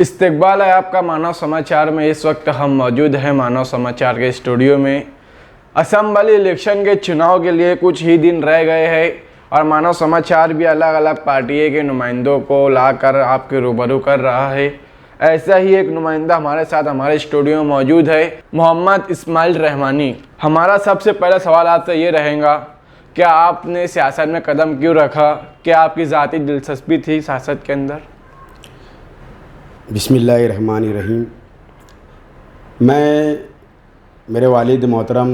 इस्तकबाल है आपका मानव समाचार में। इस वक्त हम मौजूद हैं मानव समाचार के स्टूडियो में। असम वाली इलेक्शन के चुनाव के लिए कुछ ही दिन रह गए हैं और मानव समाचार भी अलग अलग पार्टियों के नुमाइंदों को लाकर आपके रूबरू कर रहा है। ऐसा ही एक नुमाइंदा हमारे साथ हमारे स्टूडियो में मौजूद है, मोहम्मद इस्माइल रहमानी। हमारा सबसे पहला सवाल आपसे ये रहेगा, क्या आपने सियासत में कदम क्यों रखा? क्या आपकी ज़ाती दिलचस्पी थी सियासत के अंदर? बिस्मिल्लाहिर्रहमानिर्रहीम। मैं मेरे वालिद मोहतरम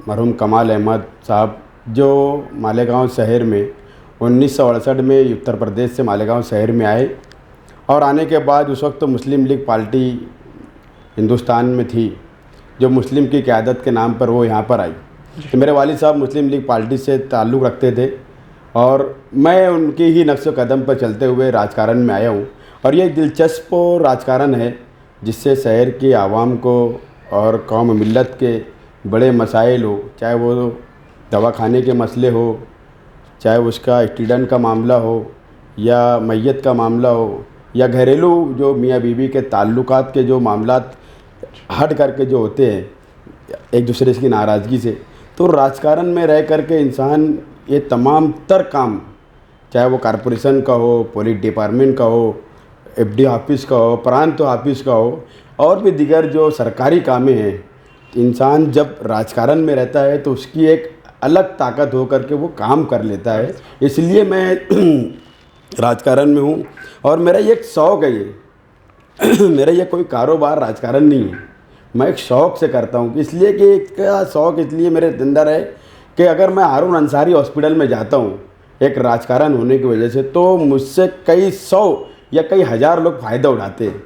मरहूम कमाल अहमद साहब जो मालेगांव शहर में 1968 में उत्तर प्रदेश से मालेगांव शहर में आए और आने के बाद उस वक्त तो मुस्लिम लीग पार्टी हिंदुस्तान में थी, जो मुस्लिम की क़यादत के नाम पर वो यहाँ पर आई। तो मेरे वालिद साहब मुस्लिम लीग पार्टी से ताल्लुक़ रखते थे और मैं उनकी ही नक्श कदम पर चलते हुए राजकारण में आया हूँ। और ये दिलचस्प राजकारण है जिससे शहर की आवाम को और कौम मिल्लत के बड़े मसाइल हो, चाहे वो दवाखाने के मसले हो, चाहे उसका स्टूडेंट का मामला हो या मैयत का मामला हो या घरेलू जो मियाँ बीवी के ताल्लुकात के जो मामलात हट करके जो होते हैं एक दूसरे की नाराज़गी से, तो राजकारण में रह करके इंसान ये तमाम तर काम, चाहे वो कॉरपोरेशन का हो, पुलिस डिपार्टमेंट का हो, एफडी ऑफिस का हो, प्रांत ऑफिस का हो और भी दिगर जो सरकारी कामें हैं, इंसान जब राजकारण में रहता है तो उसकी एक अलग ताकत हो करके वो काम कर लेता है। इसलिए मैं राजकारण में हूँ और मेरा ये एक शौक़ है। ये मेरा ये कोई कारोबार राजकारण नहीं है, मैं एक शौक़ से करता हूँ। इसलिए कि इसका शौक़ इसलिए मेरे अंदर है कि अगर मैं हारून अंसारी हॉस्पिटल में जाता हूँ एक राजकारण होने की वजह से, तो मुझसे कई सौ या कई हज़ार लोग फ़ायदा उठाते हैं।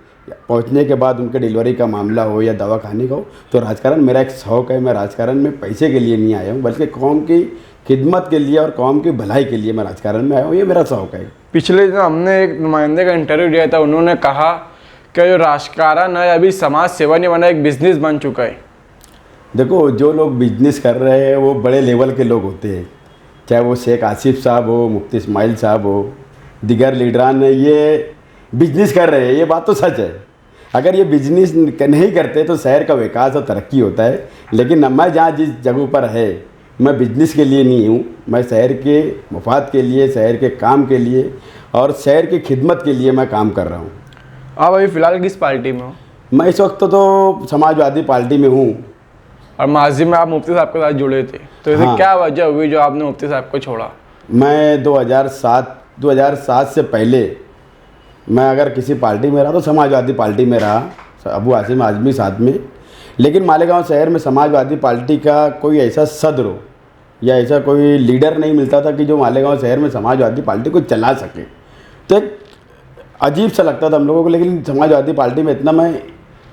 पहुंचने के बाद उनके डिलीवरी का मामला हो या दवा खाने का हो, तो राजकारण मेरा एक शौक़ है। मैं राजकारण में पैसे के लिए नहीं आया हूँ, बल्कि कौम की खिदमत के लिए और कौम की भलाई के लिए मैं राजकारण में आया हूँ। ये मेरा शौक़ है। पिछले दिन हमने एक नुमाइंदे का इंटरव्यू दिया था, उन्होंने कहा कि जो राजकारण है अभी समाज सेवा नहीं बना, एक बिज़नेस बन चुका है। देखो, जो लोग बिजनेस कर रहे हैं वो बड़े लेवल के लोग होते हैं, चाहे वो शेख आसिफ साहब हो, मुफ्ती इस्माइल साहब हो, दिगर लीडरान, ये बिजनेस कर रहे हैं, ये बात तो सच है। अगर ये बिजनेस नहीं करते तो शहर का विकास और तरक्की होता है। लेकिन मैं जहाँ जिस जगह पर है, मैं बिजनेस के लिए नहीं हूँ, मैं शहर के मफाद के लिए, शहर के काम के लिए और शहर की खिदमत के लिए मैं काम कर रहा हूँ। आप अभी फ़िलहाल किस पार्टी में हो? मैं इस वक्त तो समाजवादी पार्टी में हूँ। और माजी में आप मुफ्ती साहब के साथ जुड़े थे, तो इसे क्या वजह हुई जो आपने मुफ्ती साहब को छोड़ा? मैं 2007 से पहले मैं अगर किसी पार्टी में रहा तो समाजवादी पार्टी में रहा, अबू आसिम आज़मी साथ में। लेकिन मालेगांव शहर में समाजवादी पार्टी का कोई ऐसा सदर हो या ऐसा कोई लीडर नहीं मिलता था कि जो मालेगांव शहर में समाजवादी पार्टी को चला सके। तो एक अजीब सा लगता था हम लोगों को। लेकिन समाजवादी पार्टी में इतना मैं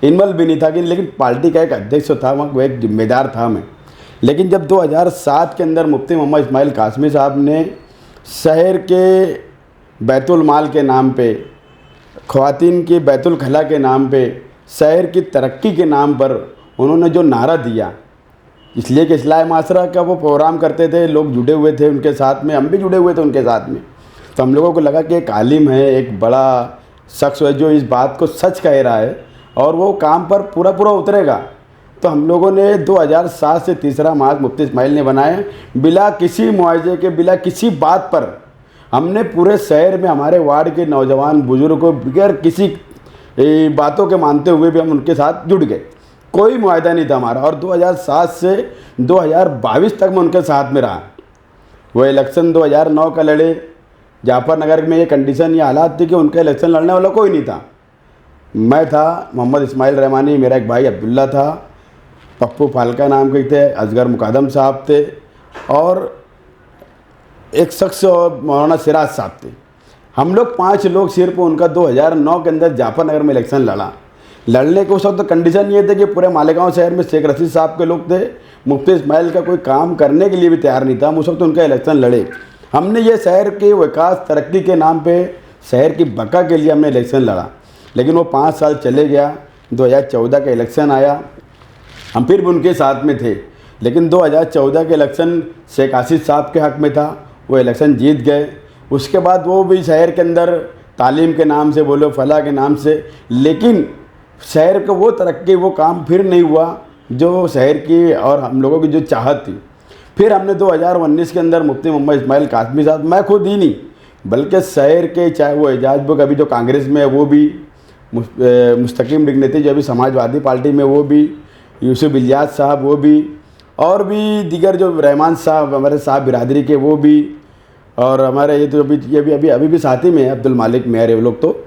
इन्वॉल्व भी नहीं था कि, लेकिन पार्टी का एक अध्यक्ष था, वहाँ एक जिम्मेदार था मैं। लेकिन जब 2007 के अंदर मुफ्ती मोहम्मद इस्माइल कासमी साहब ने शहर के बैतुल माल के नाम पे, ख़वातीन की बैतुल खला के नाम पे, शहर की तरक्की के नाम पर उन्होंने जो नारा दिया, इसलिए कि इस्लाह माशरा का वो प्रोग्राम करते थे, लोग जुड़े हुए थे उनके साथ में, हम भी जुड़े हुए थे उनके साथ में। तो हम लोगों को लगा कि एक आलिम है, एक बड़ा शख्स है जो इस बात को सच कह रहा है और वो काम पर पूरा उतरेगा। तो हम लोगों ने 2007 से तीसरा मार्च मुफ्ती इस्माइल ने बनाया, बिला किसी मुआवजे के, बिला किसी बात पर। हमने पूरे शहर में हमारे वार्ड के नौजवान बुजुर्ग को बगैर किसी बातों के मानते हुए भी हम उनके साथ जुड़ गए। कोई मुआहदा नहीं था हमारा। और 2007 से 2022 तक मैं उनके साथ में रहा। वो इलेक्शन 2009 का लड़े, जाफर नगर में ये कंडीशन, ये हालात थी कि उनका इलेक्शन लड़ने वाला कोई नहीं था। मैं था, मोहम्मद इस्माइल रहमानी, मेरा एक भाई अब्दुल्ला था, पप्पू फाल्का नाम के थे, असगर मुकादम साहब थे और एक शख्स और मौलाना सिराज साहब थे। हम लोग 5 लोग सिर्फ उनका 2009 के अंदर जाफर नगर में इलेक्शन लड़ने के उस वक्त तो कंडीशन ये थे कि पूरे मालेगांव शहर में शेख रशीद साहब के लोग थे, मुफ्ती इस्माइल का कोई काम करने के लिए भी तैयार नहीं था। हम उस वक्त उनका इलेक्शन लड़े। हमने ये शहर के विकास तरक्की के नाम पे, शहर की बका के लिए हमने इलेक्शन लड़ा। लेकिन वो 5 साल चले गया। 2014 का इलेक्शन आया, हम फिर भी उनके साथ में थे। लेकिन 2014 के इलेक्शन शेख आसिफ साहब के हक़ में था, वो इलेक्शन जीत गए। उसके बाद वो भी शहर के अंदर तालीम के नाम से बोलो, फलाह के नाम से, लेकिन शहर का वो तरक्की, वो काम फिर नहीं हुआ जो शहर की और हम लोगों की जो चाहत थी। फिर हमने 2019 के अंदर मुफ्ती मोहम्मद इस्माइल कासमी साहब, मैं खुद ही नहीं बल्कि शहर के, चाहे वो एजाज बुक अभी जो कांग्रेस में है वो भी, मुस्तकीम डिग्निटी जो अभी समाजवादी पार्टी में वो भी, यूसुफ इलियास साहब वो भी, और भी दीगर जो रहमान साहब हमारे साहब बिरादरी के वो भी, और हमारे ये तो अभी भी साथी में है अब्दुल मालिक मेयर, ये लोग, तो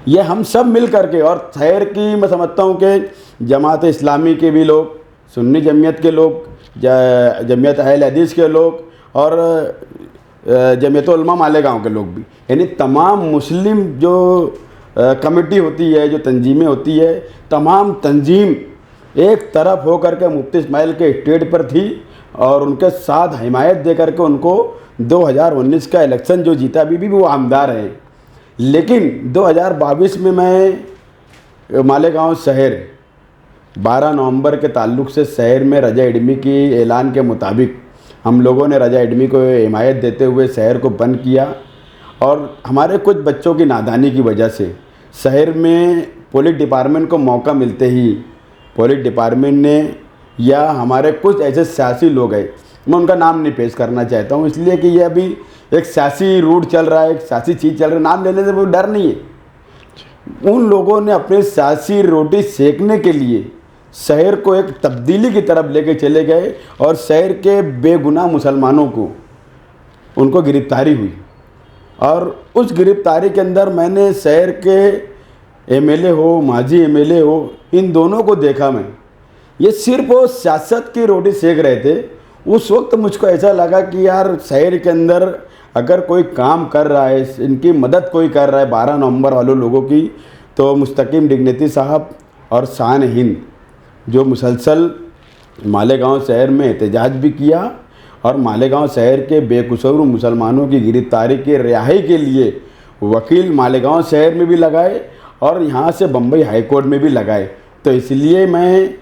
ये हम सब मिल करके, और शहर की मैं समझता हूँ कि जमात इस्लामी के भी लोग, सुन्नी जमीयत के लोग, जमीयत अहल हदीस के लोग, और जमीयत उलमा मालेगांव के लोग भी, यानी तमाम मुस्लिम जो कमेटी होती है, जो तंजीमें होती है, तमाम तंजीम एक तरफ हो करके मुफ्ती इस्माइल के स्टेज पर थी और उनके साथ हिमायत दे करके उनको 2019 का इलेक्शन जो जीता, अभी भी वो आमदार हैं। लेकिन 2022 में मैं मालेगांव शहर 12 नवंबर के ताल्लुक़ से शहर में रजा एडमी की ऐलान के मुताबिक हम लोगों ने रजा एडमी को हिमायत देते हुए शहर को बंद किया, और हमारे कुछ बच्चों की नादानी की वजह से शहर में पुलिस डिपार्टमेंट को मौका मिलते ही पुलिस डिपार्टमेंट ने, या हमारे कुछ ऐसे सियासी लोग हैं, मैं उनका नाम नहीं पेश करना चाहता हूँ इसलिए कि ये अभी एक सियासी रूट चल रहा है, एक सियासी चीज़ चल रही है, नाम लेने से कोई डर नहीं है। उन लोगों ने अपने सियासी रोटी सेकने के लिए शहर को एक तब्दीली की तरफ लेके चले गए और शहर के बेगुनाह मुसलमानों को, उनको गिरफ्तारी हुई, और उस गिरफ्तारी के अंदर मैंने शहर के एमएलए हो, माजी एमएलए हो, इन दोनों को देखा मैं, ये सिर्फ वो सियासत की रोटी सेक रहे थे। उस वक्त मुझको ऐसा लगा कि यार शहर के अंदर अगर कोई काम कर रहा है, इनकी मदद कोई कर रहा है 12 नवंबर वालों लोगों की, तो मुस्तकीम डिग्निटी साहब और शान हिंद जो मुसलसल मालेगांव शहर में एहतजाज भी किया और मालेगांव शहर के बेकसूर मुसलमानों की गिरफ्तारी के रिहाई के लिए वकील मालेगांव शहर में भी लगाए और यहाँ से बम्बई हाई कोर्ट में भी लगाए। तो इसलिए मैं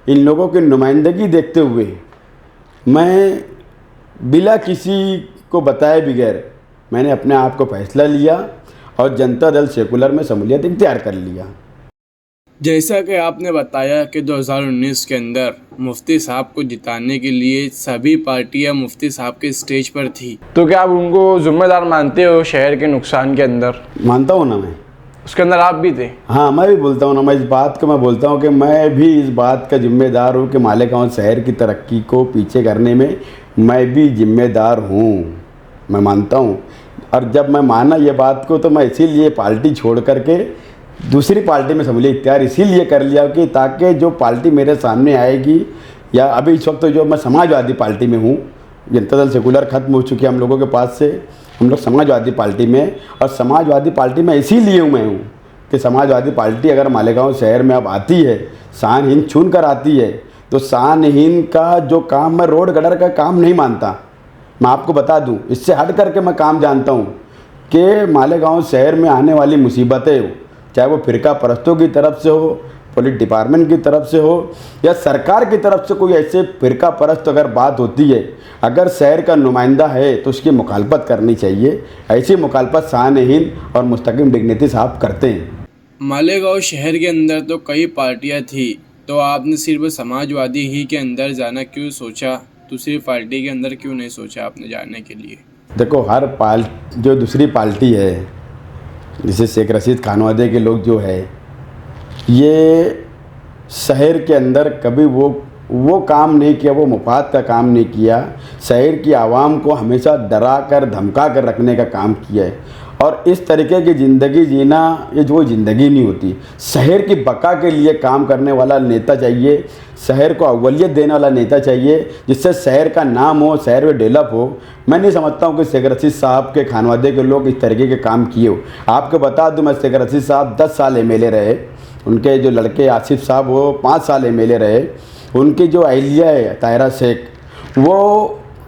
इन लोगों की नुमाइंदगी देखते हुए मैं बिला किसी को बताए बगैर मैंने अपने आप को फैसला लिया और जनता दल सेकुलर में शमूलियत इख्तियार कर लिया। जैसा कि आपने बताया कि 2019 के अंदर मुफ्ती साहब को जिताने के लिए सभी पार्टियां मुफ्ती साहब के स्टेज पर थी, तो क्या आप उनको जिम्मेदार मानते हो शहर के नुकसान के अंदर? मानता हूँ ना, मैं उसके अंदर आप भी थे। हाँ, मैं भी बोलता हूँ ना, मैं इस बात को मैं बोलता हूँ कि मैं भी इस बात का जिम्मेदार हूँ कि मालेगांव शहर की तरक्की को पीछे करने में मैं भी जिम्मेदार हूँ, मैं मानता हूँ। और जब मैं माना ये बात को तो मैं इसीलिए पार्टी छोड़ करके दूसरी पार्टी में शमूलियत इख्तियार इसीलिए कर लिया कि ताकि जो पार्टी मेरे सामने आएगी, या अभी इस वक्त जो मैं समाजवादी पार्टी में हूँ, जनता दल सेकुलर ख़त्म हो चुकी है हम लोगों के पास से, हम लोग समाजवादी पार्टी में, और समाजवादी पार्टी में इसीलिए मैं हूँ कि समाजवादी पार्टी अगर मालेगांव शहर में अब आती है, शान हिंद चुन कर आती है, तो शान हिंद का जो काम, मैं रोड गटर का काम नहीं मानता, मैं आपको बता दूँ, इससे हट करके मैं काम जानता हूँ कि मालेगांव शहर में आने वाली मुसीबतें हो, चाहे वो फ़िरका परस्तों की तरफ से हो, पुलिस डिपार्टमेंट की तरफ से हो, या सरकार की तरफ से कोई ऐसे फ़िरका परस्त अगर बात होती है, अगर शहर का नुमाइंदा है तो उसकी मुखालफत करनी चाहिए। ऐसी मुखालफत शान हिंद और मुस्तकीम डिग्निटी साहब करते हैं। मालेगांव शहर के अंदर तो कई पार्टियां थी, तो आपने सिर्फ समाजवादी ही के अंदर जाना क्यों सोचा? दूसरी पार्टी के अंदर क्यों नहीं सोचा आपने जाने के लिए? देखो, हर जो दूसरी पार्टी है, जैसे शेख रशीद खानवादे के लोग जो है, ये शहर के अंदर कभी वो काम नहीं किया, वो मुफाद का काम नहीं किया, शहर की आवाम को हमेशा डरा कर धमका कर रखने का काम किया है। और इस तरीके की ज़िंदगी जीना, ये जो ज़िंदगी नहीं होती। शहर की बका के लिए काम करने वाला नेता चाहिए, शहर को अव्वलियत देने वाला नेता चाहिए, जिससे शहर का नाम हो, शहर में डेवलप हो। मैं नहीं समझता हूँ कि शेख रशीद साहब के खानवादे के लोग इस तरीके के काम किए हो। आपको बता दूँ, मैं शेख रशीद साहब 10 साल एमएलए रहे, उनके जो लड़के आसिफ साहब वो 5 साल एमएलए रहे, उनकी जो अहलिया है ताहिरा शेख वो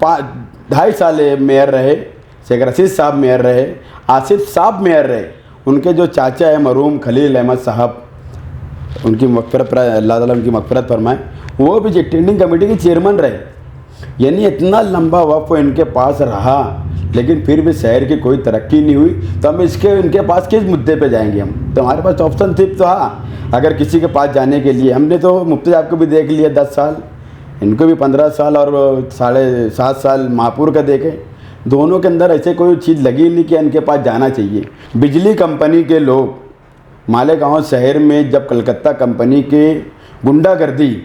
2.5 साल मेयर रहे, शेख रशीद साहब मेयर रहे, आसिफ साहब मेयर रहे, उनके जो चाचा है मरहूम खलील अहमद साहब, उनकी मग़फ़िरत, अल्लाह ताला उनकी मग़फ़िरत फरमाए, वो भी स्टैंडिंग कमेटी के चेयरमैन रहे। यानी इतना लंबा वक़्फ़ इनके पास रहा, लेकिन फिर भी शहर की कोई तरक्की नहीं हुई, तो हम इनके पास किस मुद्दे पे जाएंगे? हम तो हमारे पास ऑप्शन सिर्फ तो हाँ, अगर किसी के पास जाने के लिए हमने तो मुफ्ती साहब को भी देख लिया 10 साल, इनको भी 15 साल और 7.5 साल महापुर का देखे, दोनों के अंदर ऐसे कोई चीज़ लगी नहीं कि इनके पास जाना चाहिए। बिजली कंपनी के लोग मालेगांव शहर में जब कलकत्ता कंपनी के गुंडागर्दी,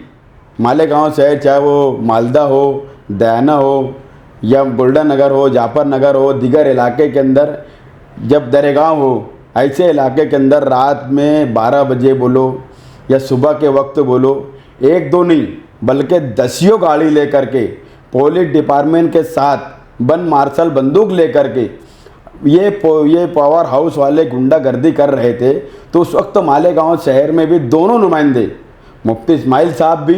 मालेगांव शहर चाहे वो मालदा हो, दयाना हो या गोल्डन नगर हो, जाफर नगर हो, दिगर इलाके के अंदर जब दरेगांव हो, ऐसे इलाके के अंदर रात में 12 बजे बोलो या सुबह के वक्त बोलो, एक दो नहीं बल्कि दसियों गाड़ी लेकर के पुलिस डिपार्टमेंट के साथ बन मार्शल बंदूक लेकर के ये पावर हाउस वाले गुंडागर्दी कर रहे थे, तो उस वक्त मालेगांव शहर में भी दोनों नुमाइंदे, मुफ्ती इस्माइल साहब भी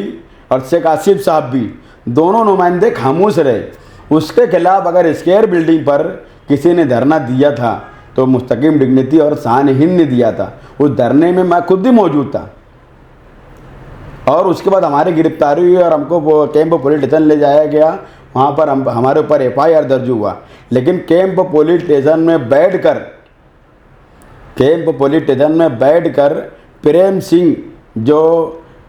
और शेख आसिफ साहब भी, दोनों नुमाइंदे खामोश रहे। उसके खिलाफ अगर स्क्वायर बिल्डिंग पर किसी ने धरना दिया था तो मुस्तकिम डिग्निटी और शान हिंद ने दिया था। उस धरने में मैं खुद भी मौजूद था और उसके बाद हमारी गिरफ्तारी हुई और हमको कैंप पुलिस स्टेशन ले जाया गया। वहाँ पर हमारे ऊपर FIR दर्ज हुआ, लेकिन कैंप पुलिस स्टेशन में बैठकर प्रेम सिंह जो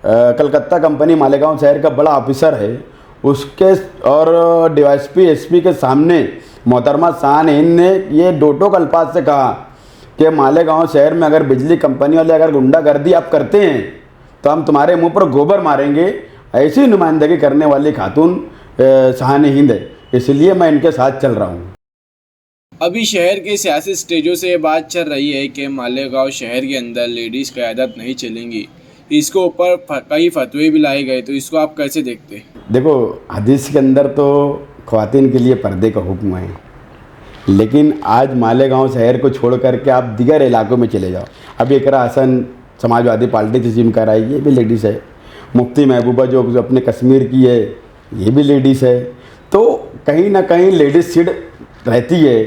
कलकत्ता कंपनी मालेगांव शहर का बड़ा ऑफिसर है, उसके और DYSP SP के सामने मोहतरमा शान हिंद ने ये डोटो अल्फाज से कहा कि मालेगांव शहर में अगर बिजली कंपनी वाले अगर गुंडागर्दी आप करते हैं तो हम तुम्हारे मुंह पर गोबर मारेंगे। ऐसी नुमाइंदगी करने वाली खातून शान हिंद है, इसलिए मैं इनके साथ चल रहा हूँ। अभी शहर के सियासी स्टेजों से ये बात चल रही है कि मालेगांव शहर के अंदर लेडीज़ क़यादत नहीं चलेंगी, इसको ऊपर कई फतवे भी लाए गए, तो इसको आप कैसे देखते हैं? देखो, हदीस के अंदर तो ख़वातीन के लिए पर्दे का हुक्म है, लेकिन आज मालेगांव शहर को छोड़ करके आप दिगर इलाकों में चले जाओ। अभी इकरा हसन समाजवादी पार्टी से जिम कर आई, ये भी लेडीज़ है। मुफ्ती महबूबा जो अपने कश्मीर की है, ये भी लेडीज़ है। तो कहीं ना कहीं लेडीज़ सीट रहती है,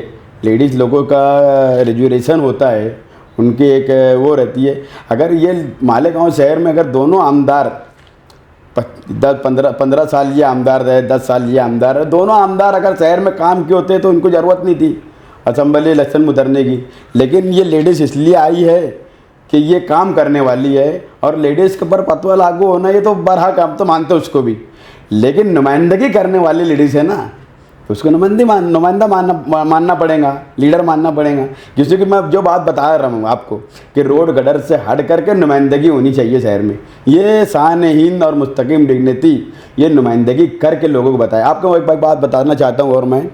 लेडीज़ लोगों का रिजर्वेशन होता है, उनकी एक वो रहती है। अगर ये मालेगांव शहर में अगर दोनों आमदार 15 साल ये आमदार रहे, 10 साल ये आमदार रहे, दोनों आमदार अगर शहर में काम किए होते तो उनको ज़रूरत नहीं थी असम्बली इलेक्शन में उतरने की। लेकिन ये लेडीज़ इसलिए आई है कि ये काम करने वाली है, और लेडीज़ के ऊपर फतवा लागू होना ये तो बरहा काम, तो मानते उसको भी, लेकिन नुमाइंदगी करने वाली लेडीज़ है ना, तो उसको नुमाइंदा मानना पड़ेगा, लीडर मानना पड़ेगा। जैसे कि मैं जो बात बता रहा हूँ आपको कि रोड गडर से हट करके नुमाइंदगी होनी चाहिए शहर में, ये शान हिंद और मुस्तकिम डिग्निटी ये नुमाइंदगी करके लोगों को बताए। आपको एक बात बताना चाहता हूँ, और मैं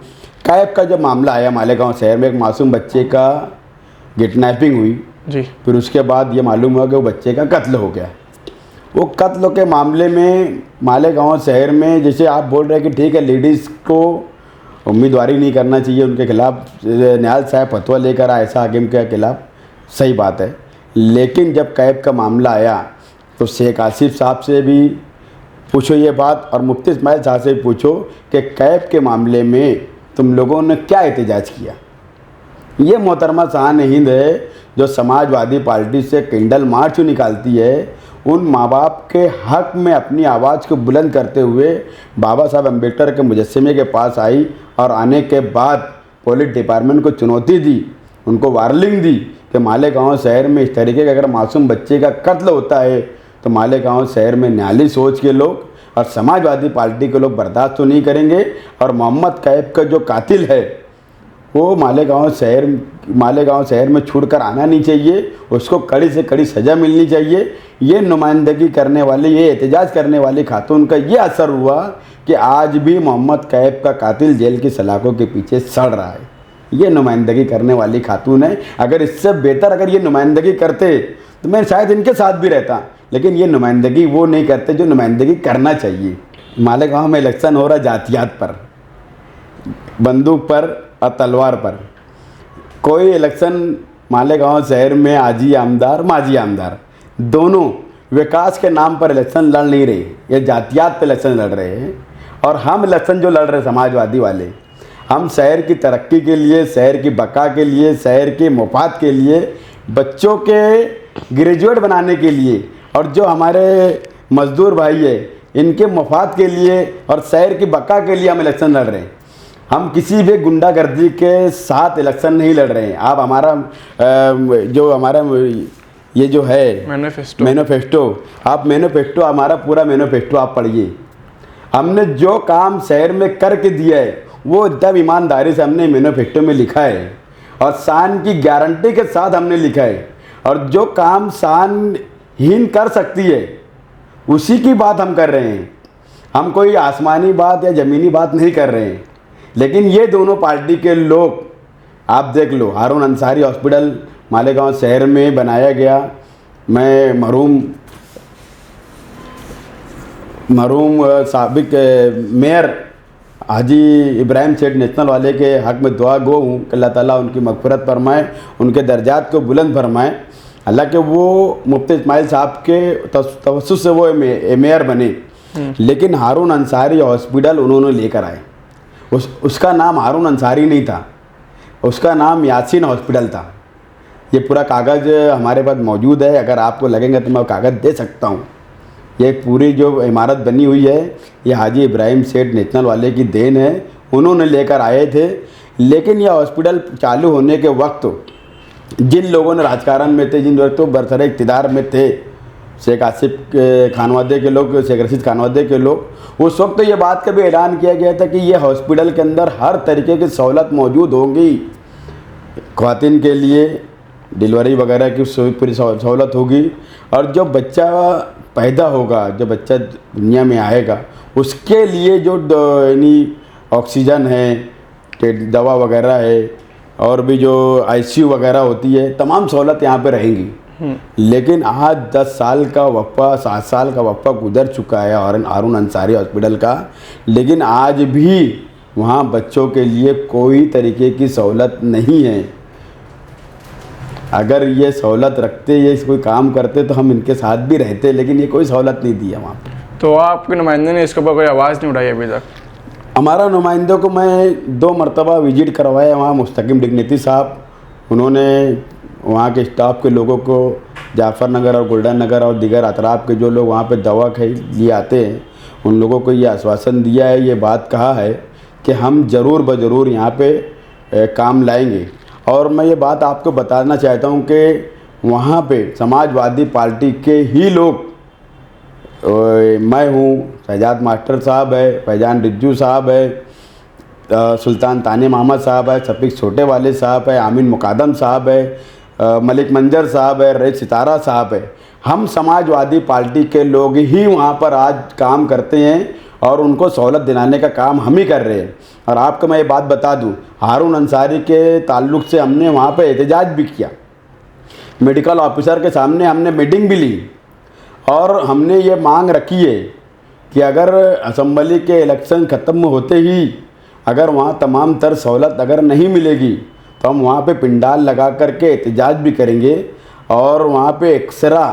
कैब का जब मामला आया मालेगांव शहर में, एक मासूम बच्चे का किडनैपिंग हुई जी, फिर उसके बाद ये मालूम हुआ कि वो बच्चे का कत्ल हो गया। वो कत्ल के मामले में मालेगांव शहर में, जैसे आप बोल रहे हैं कि ठीक है लेडीज़ को उम्मीदवारी नहीं करना चाहिए, उनके खिलाफ न्यायाल साहब फतवा लेकर आए ऐसा हाकिम के खिलाफ, सही बात है। लेकिन जब कैब का मामला आया तो शेख आसिफ साहब से भी पूछो ये बात, और मुफ्ती इस्माइल साहब से भी पूछो कि कैब के मामले में तुम लोगों ने क्या एहतजाज किया। ये मोहतरमा शान हिंद है जो समाजवादी पार्टी से कैंडल मार्च निकालती है, उन माँ बाप के हक़ में अपनी आवाज़ को बुलंद करते हुए बाबा साहब अम्बेडकर के मुजस्समे के पास आई, और आने के बाद पुलिस डिपार्टमेंट को चुनौती दी, उनको वार्निंग दी कि मालेगांव शहर में इस तरीके का अगर मासूम बच्चे का कत्ल होता है तो मालेगांव शहर में न्याली सोच के लोग और समाजवादी पार्टी के लोग बर्दाश्त तो नहीं करेंगे, और मोहम्मद कैफ का जो कातिल है वो मालेगांव शहर में छूटकर आना नहीं चाहिए, उसको कड़ी से कड़ी सज़ा मिलनी चाहिए। ये नुमाइंदगी करने वाली, ये एहतजाज करने वाली खातून का ये असर हुआ कि आज भी मोहम्मद कैफ का कातिल जेल की सलाखों के पीछे सड़ रहा है। ये नुमाइंदगी करने वाली खातून है। अगर इससे बेहतर अगर ये नुमाइंदगी करते तो मैं शायद इनके साथ भी रहता, लेकिन ये नुमाइंदगी वो नहीं करते जो नुमाइंदगी करना चाहिए। मालेगांव में इलेक्शन हो रहा जातियात पर, बंदूक पर और तलवार पर। कोई इलेक्शन मालेगांव शहर में आजी आमदार माजी आमदार दोनों विकास के नाम पर इलेक्शन लड़ नहीं रहे, ये जातियात पे इलेक्शन लड़ रहे हैं। और हम इलेक्शन जो लड़ रहे समाजवादी वाले, हम शहर की तरक्की के लिए, शहर की बका के लिए, शहर के मुफाद के लिए, बच्चों के ग्रेजुएट बनाने के लिए, और जो हमारे मजदूर भाई है इनके मुफाद के लिए और शहर की बका के लिए हम इलेक्शन लड़ रहे हैं। हम किसी भी गुंडागर्दी के साथ इलेक्शन नहीं लड़ रहे हैं। आप हमारा जो हमारा ये जो है मैनिफेस्टो, आप मैनिफेस्टो, हमारा पूरा मैनिफेस्टो आप पढ़िए। हमने जो काम शहर में करके दिया है वो एकदम ईमानदारी से हमने मैनिफेस्टो में लिखा है और शान की गारंटी के साथ हमने लिखा है। और जो काम शानहीन कर सकती है उसी की बात हम कर रहे हैं। हम कोई आसमानी बात या ज़मीनी बात नहीं कर रहे हैं। लेकिन ये दोनों पार्टी के लोग आप देख लो, हारून अंसारी हॉस्पिटल मालेगांव शहर में बनाया गया। मैं मरहूम साबिक मेयर हाजी इब्राहिम सेठ नेशनल वाले के हक़ में दुआ गो हूँ कि अल्लाह ताला उनकी मग़फ़िरत फरमाए, उनके दर्जात को बुलंद फरमाए। हालांकि वो मुफ्ती इस्माइल साहब के तवस्सुस से वो मेयर बने, लेकिन हारून अंसारी हॉस्पिटल उन्होंने लेकर आए। उसका नाम हारून अंसारी नहीं था, उसका नाम यासीन हॉस्पिटल था। ये पूरा कागज़ हमारे पास मौजूद है, अगर आपको लगेंगे तो मैं कागज़ दे सकता हूँ। ये पूरी जो इमारत बनी हुई है ये हाजी इब्राहिम सेठ नेशनल वाले की देन है, उन्होंने लेकर आए थे। लेकिन यह हॉस्पिटल चालू होने के वक्त जिन लोगों ने राजकारण में थे, जिन वक्त बरसरे इक़्तिदार में थे, शेख आसिफ खानवादे के लोग, शेख रशीद खानवादे के लोग, उस वक्त तो ये बात का भी ऐलान किया गया था कि ये हॉस्पिटल के अंदर हर तरीके की सहूलत मौजूद होंगी। ख़वातीन के लिए डिलीवरी वगैरह की पूरी सहूलत होगी, और जो बच्चा पैदा होगा, जो बच्चा दुनिया में आएगा, उसके लिए जो यानी ऑक्सीजन है, दवा वगैरह है, और भी जो आईसीयू वगैरह होती है, तमाम सहूलत यहाँ पे रहेंगी। लेकिन आज 10 साल का वक्फा, 7 साल का वक्फा गुजर चुका है हारून अंसारी हॉस्पिटल का, लेकिन आज भी वहाँ बच्चों के लिए कोई तरीके की सहूलत नहीं है। अगर ये सहूलत रखते, ये कोई काम करते तो हम इनके साथ भी रहते, लेकिन ये कोई सहूलत नहीं दी है वहाँ पर। तो आपके नुमाइंदे ने इसके ऊपर कोई आवाज़ नहीं उठाई अभी तक? हमारा नुमाइंदों को मैं 2 मरतबा विजिट करवाया वहाँ, मुस्तकीम डिग्निटी साहब, उन्होंने वहाँ के स्टाफ के लोगों को, जाफ़र नगर और गोल्डन नगर और दीगर अतराफ़ के जो लोग वहाँ पे दवा के लिए आते हैं, उन लोगों को ये आश्वासन दिया है, ये बात कहा है कि हम ज़रूर ब यहाँ पे काम लाएंगे। और मैं ये बात आपको बताना चाहता हूँ कि वहाँ पे समाजवादी पार्टी के ही लोग, मैं हूँ, शहजाद मास्टर साहब है, फैजान रिज्जू साहब है, सुल्तान तानिम अहमद साहब है, शफीक छोटे वाले साहब है, आमीन मुकादम साहब है, मलिक मंजर साहब है, रईस सितारा साहब है। हम समाजवादी पार्टी के लोग ही वहाँ पर आज काम करते हैं और उनको सहूलत दिलाने का काम हम ही कर रहे हैं। और आपको मैं ये बात बता दूं, हारून अंसारी के ताल्लुक़ से हमने वहाँ पे एहतजाज भी किया, मेडिकल ऑफिसर के सामने हमने मीटिंग भी ली, और हमने ये मांग रखी है कि अगर असम्बली के इलेक्शन ख़त्म होते ही अगर वहाँ तमाम तर सहूलत अगर नहीं मिलेगी तो हम वहाँ पे पिंडाल लगा करके एहतजाज भी करेंगे। और वहाँ पे एक्सरा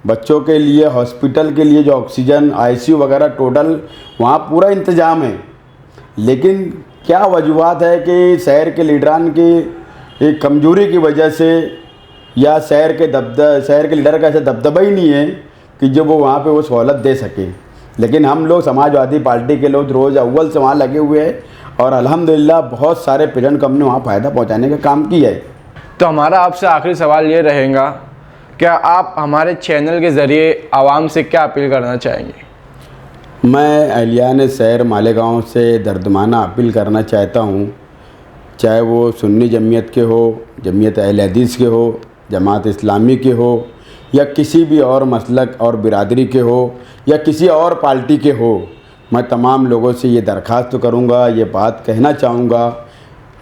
बच्चों के लिए, हॉस्पिटल के लिए जो ऑक्सीजन, आईसीयू वगैरह टोटल वहाँ पूरा इंतज़ाम है। लेकिन क्या वजूहत है कि शहर के लीडरान की एक कमज़ोरी की वजह से, या शहर के लीडर का ऐसा दबदबा ही नहीं है कि जो वो वहाँ पे वो सहूलत दे सके। लेकिन हम लोग समाजवादी पार्टी के लोग रोज़ अव्वल से वहाँ लगे हुए हैं, और अल्हम्दुलिल्लाह बहुत सारे पेशेंट को हमने वहाँ फ़ायदा पहुँचाने का काम किया है। तो हमारा आपसे आखिरी सवाल ये रहेगा, क्या आप हमारे चैनल के ज़रिए आवाम से क्या अपील करना चाहेंगे? मैं अहलियान शहर मालेगांव से दर्दमाना अपील करना चाहता हूँ, चाहे वो सुन्नी जमीयत के हो, जमीयत अहले हदीस के हो, जमात इस्लामी के हो, या किसी भी और मसलक और बिरादरी के हो, या किसी और पार्टी के हो, मैं तमाम लोगों से ये दरख्वास्त करूँगा, ये बात कहना चाहूँगा,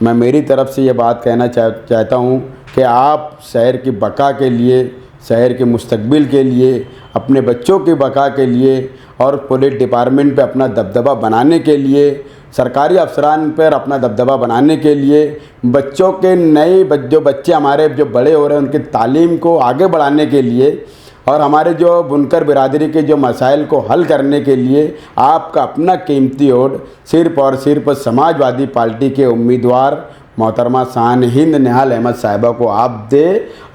मैं मेरी तरफ़ से ये बात कहना चाहता हूँ कि आप शहर की बका के लिए, शहर के मुस्तकबिल के लिए, अपने बच्चों की बका के लिए और पुलिस डिपार्टमेंट पे अपना दबदबा बनाने के लिए, सरकारी अफसरान पर अपना दबदबा बनाने के लिए, बच्चों के जो बच्चे हमारे जो बड़े हो रहे हैं उनकी तालीम को आगे बढ़ाने के लिए, और हमारे जो बुनकर बिरादरी के जो मसाइल को हल करने के लिए आपका अपना कीमती वोट सिर्फ़ और सिर्फ समाजवादी पार्टी के उम्मीदवार मोहतरमा शान हिंद निहाल अहमद साहिबा को आप दे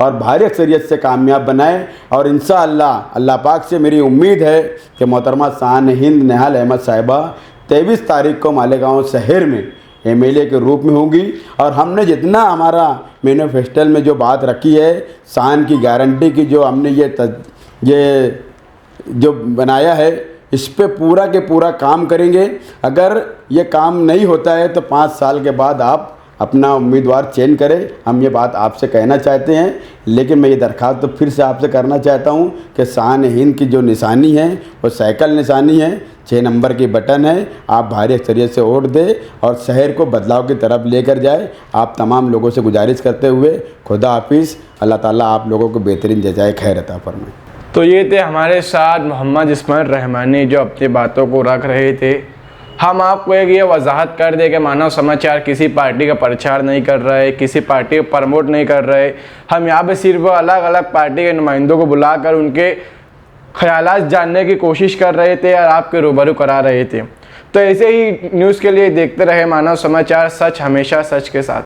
और भारी अक्सरियत से कामयाब बनाएं। और इंशाअल्लाह अल्लाह पाक से मेरी उम्मीद है कि मोहतरमा शान हिंद निहाल अहमद साहिबा 23 तारीख को मालेगांव शहर में एमएलए के रूप में होंगी। और हमने जितना हमारा मैनिफेस्टो में जो बात रखी है, शान की गारंटी की जो हमने ये जो बनाया है, इस पे पूरा के पूरा काम करेंगे। अगर ये काम नहीं होता है तो 5 साल के बाद आप अपना उम्मीदवार चयन करें, हम ये बात आपसे कहना चाहते हैं। लेकिन मैं ये दरख्वास्त तो फिर से आपसे करना चाहता हूँ कि शान हिंद की जो निशानी है वो साइकिल निशानी है, 6 नंबर की बटन है। आप भारी अक्सरियत से वोट दें और शहर को बदलाव की तरफ लेकर जाए। आप तमाम लोगों से गुजारिश करते हुए खुदा हाफिज़। अल्लाह ताला आप लोगों को बेहतरीन जजाए खैर अता फरमाए। तो ये थे हमारे साथ मोहम्मद इस्माइल रहमानी जो अपनी बातों को रख रहे थे। हम आपको एक ये वजाहत कर दे कि मानव समाचार किसी पार्टी का प्रचार नहीं कर रहा है, किसी पार्टी को प्रमोट नहीं कर रहे। हम यहाँ पे सिर्फ अलग अलग पार्टी के नुमाइंदों को बुलाकर उनके ख्यालात जानने की कोशिश कर रहे थे और आपके रूबरू करा रहे थे। तो ऐसे ही न्यूज़ के लिए देखते रहे मानव समाचार, सच हमेशा सच के साथ।